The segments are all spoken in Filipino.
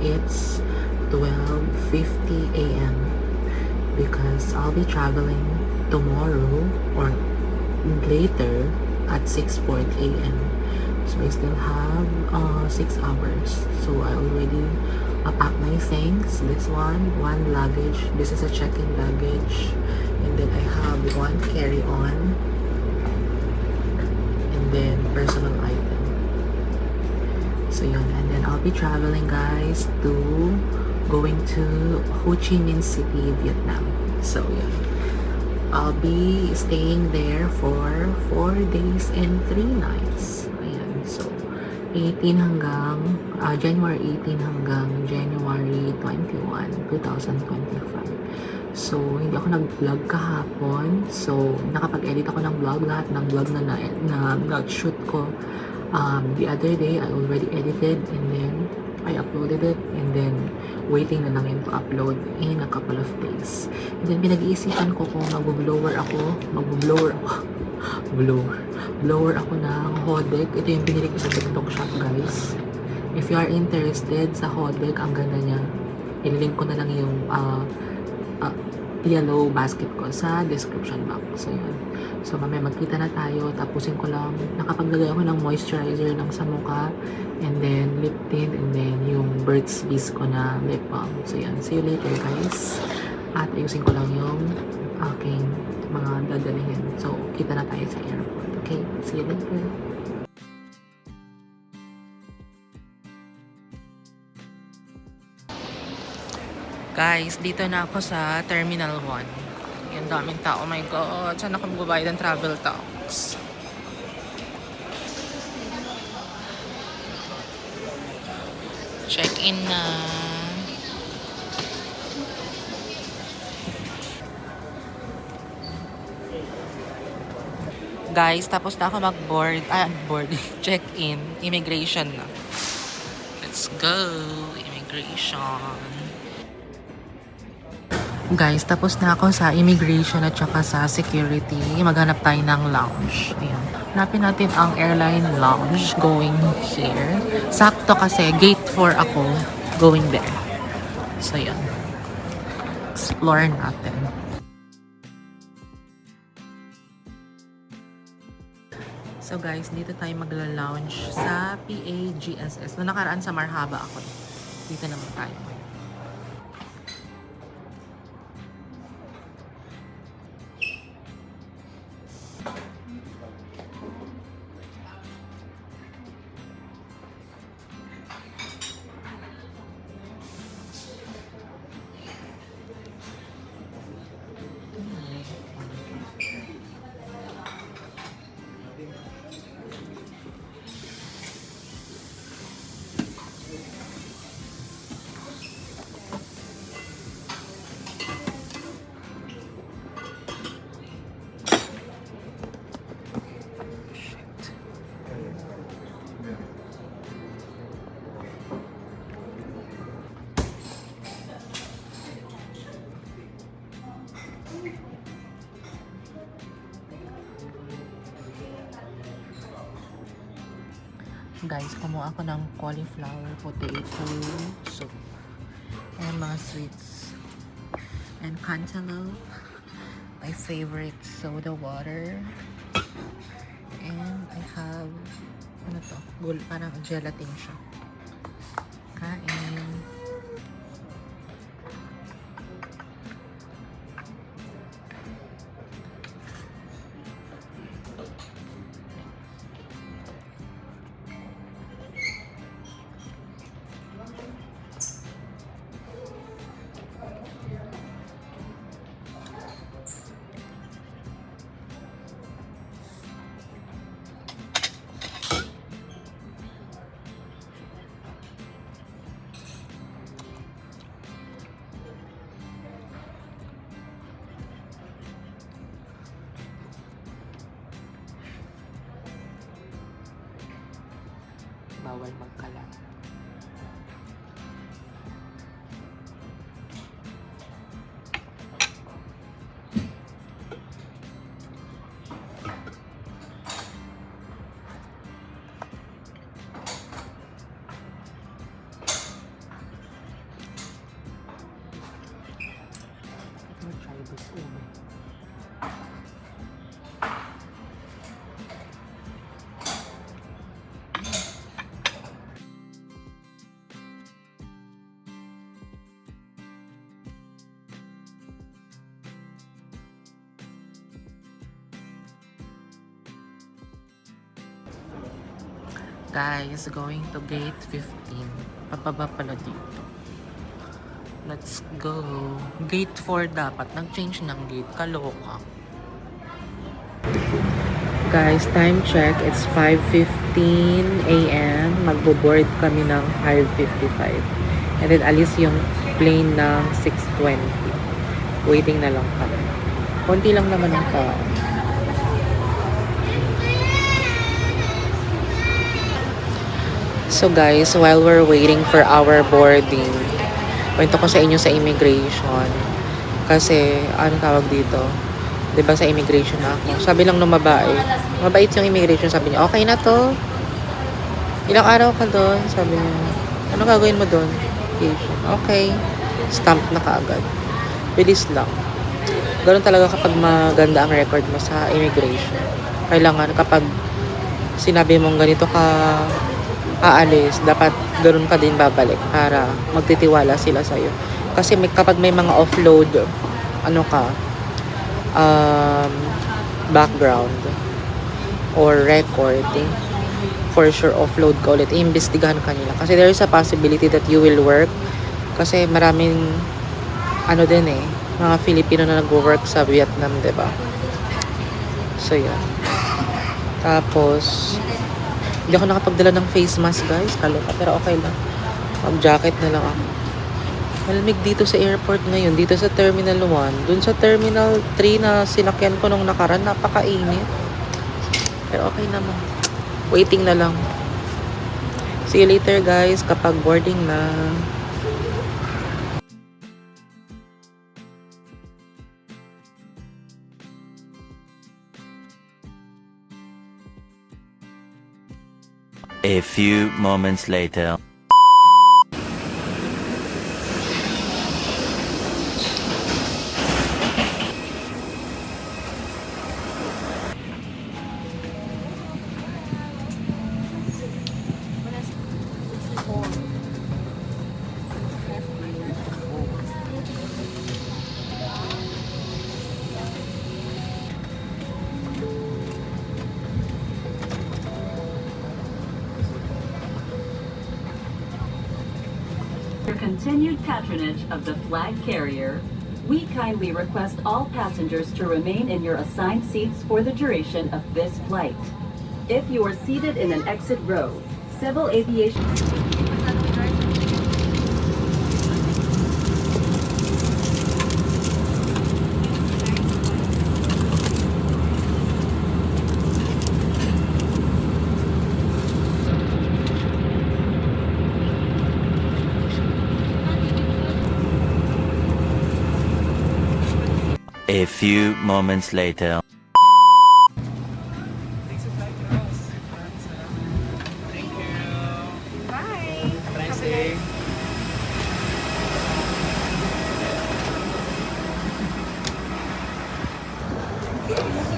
it's 12:50 a.m. because I'll be traveling tomorrow or later at 6:40 a.m. So I still have 6 hours. So I already packed my things. This one luggage. This is a check-in luggage. And then I have one carry-on. And then personal item. So yun. And then I'll be traveling, guys, to going to Ho Chi Minh City, Vietnam. So yun. I'll be staying there for 4 days and 3 nights. Ayan. So, 18 hanggang, January 18 hanggang January 21, 2025. So, hindi ako nag-vlog kahapon. So, nakapag-edit ako ng vlog. Lahat ng vlog na shoot ko. The other day, I already edited and then I uploaded it and then waiting na lang yun to upload in a couple of days. And then pinag-iisipan ko kung blower ako ng Hodek. Ito yung binili ko sa TikTok shop, guys. If you are interested sa Hodek, ang ganda niya. I-link ko na lang yung yellow basket ko sa description box. So, yun. So, mamaya magkita na tayo. Tapusin ko lang. Nakapaglagay ako ng moisturizer lang sa mukha. And then, lip tint. And then, yung Burt's Bees ko na lip balm. So, yan. See you later, guys. At ayusin ko lang yung aking mga dadalhin. So, kita na tayo sa airport. Okay? See you later. Guys, dito na ako sa Terminal 1. Yung daming tao. Oh my God. Saan ako magbabayad ng travel tax? Check-in na. Guys, tapos na ako mag-board. Check-in. Immigration na. Let's go. Immigration. Guys, tapos na ako sa immigration at saka sa security. Maghanap tayo ng lounge. Ayan. Hanapin natin ang airline lounge going here. Sakto kasi gate 4 ako going there. So, yan. Explore natin. So, guys, dito tayo magla-lounge sa PAGSS. Noong nakaraan sa Marhaba ako. Dito naman tayo. Guys, kumuha ako ng cauliflower potato soup and mga sweets and cantaloupe, my favorite soda water, and I have ano to, parang gelatin siya. Kain. Bawal magkalat. Guys, going to gate 15. Pababa pala dito. Let's go. Gate 4 dapat. Nag-change ng gate. Kaloka. Guys, time check. It's 5:15 a.m. Magbo-board kami ng 5:55. And then alis yung plane ng 6:20. Waiting na lang kami. Konti lang naman ang tao. So guys, while we're waiting for our boarding, kwento ko sa inyo sa immigration. Kasi, ano tawag dito? 'Di ba sa immigration na ako? Sabi lang nung babae, mabait yung immigration, sabi niya, okay na to. Ilang araw ka doon? Sabi niya, ano gagawin mo doon? Okay. Stamp na kaagad. Bilis lang. Ganun talaga kapag maganda ang record mo sa immigration. Kailangan kapag sinabi mong ganito ka aalis, dapat ganun ka din babalik para magtitiwala sila sa'yo. Kasi kapag may mga offload, ano ka, background or record, for sure offload ka ulit, iimbestigahan ka nila. Kasi there is a possibility that you will work. Kasi maraming, ano din mga Filipino na nag-work sa Vietnam, diba? So, yan. Tapos, hindi ako nakapagdala ng face mask, guys. Kaloka, pero okay lang. Mag-jacket na lang ako. Malamig dito sa airport ngayon, dito sa Terminal 1. Dun sa Terminal 3 na sinakyan ko nung nakaraan, napakainit. Pero okay naman. Waiting na lang. See you later, guys, kapag boarding na. A few moments later. For continued patronage of the flag carrier, we kindly request all passengers to remain in your assigned seats for the duration of this flight. If you are seated in an exit row, civil aviation... A few moments later.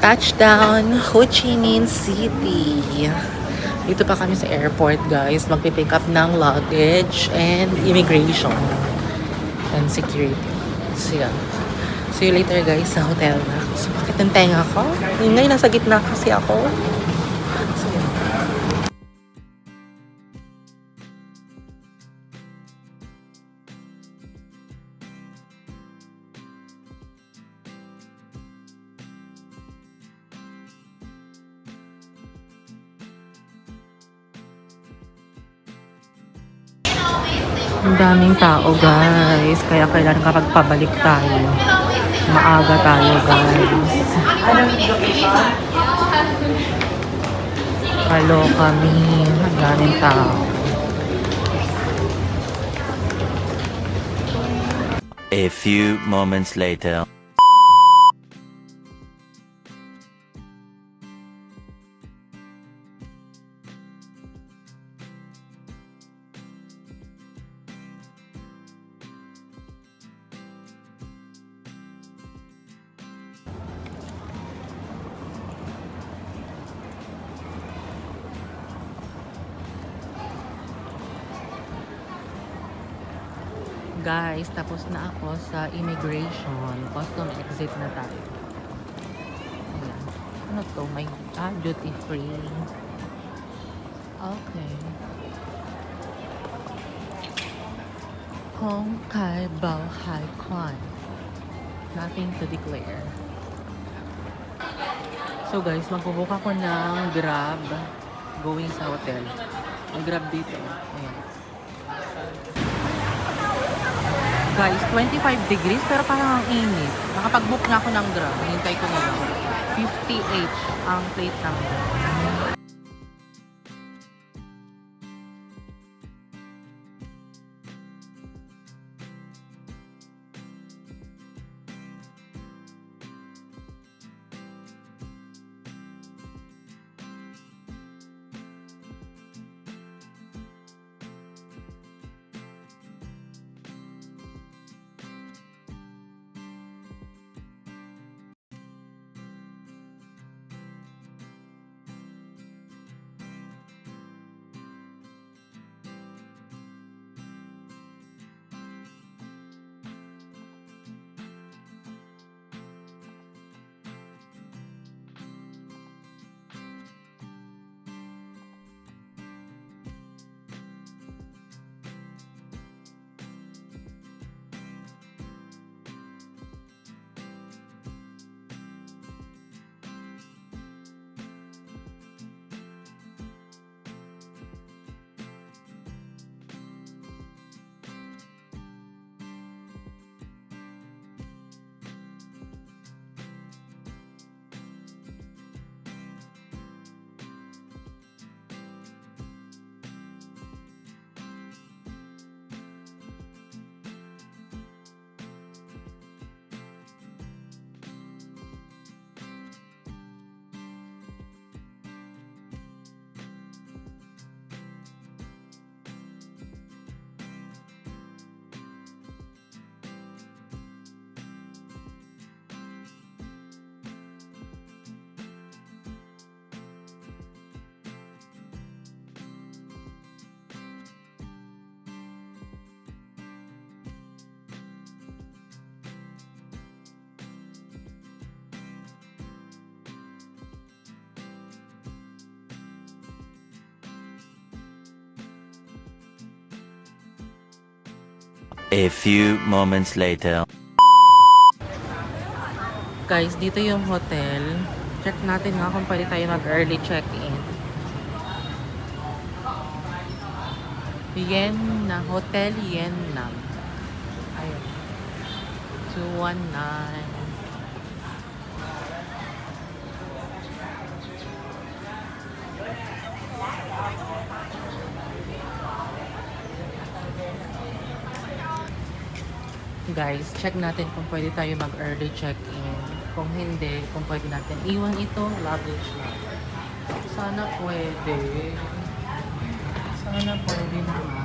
Touchdown, Ho Chi Minh City. Dito pa kami sa airport, guys. Magpipick up ng luggage and immigration and security. So, yan. See you later, guys, sa hotel na. So, bakit ang tenga ko? Ngayon, nasa gitna kasi ako. So, yan. Ang daming tao, guys. Kaya kailangan kapag pabalik tayo, maaga tayo, guys. Halo kami. Ang daming tao. A few moments later. Guys, tapos na ako sa immigration. Custom exit na tayo. Ayan. Ano to? May duty free. Okay. Hong Kai Bao Hai Quan. Nothing to declare. So guys, magbubook ako ng Grab going sa hotel. Ang Grab dito. Ayan. Guys, 25 degrees pero parang ang init. Nakapag-book na ako ng Grab. Hintay ko na lang. 50H ang plate number. A few moments later. Guys, dito yung hotel. Check natin nga kung pwede tayo mag-early check-in. Yen na Hotel Yen Nam. Ayun. 219. Guys, check natin kung pwede tayo mag-early check-in. Kung hindi, kung pwede natin iwan itong luggage na. Sana pwede. Sana pwede naman.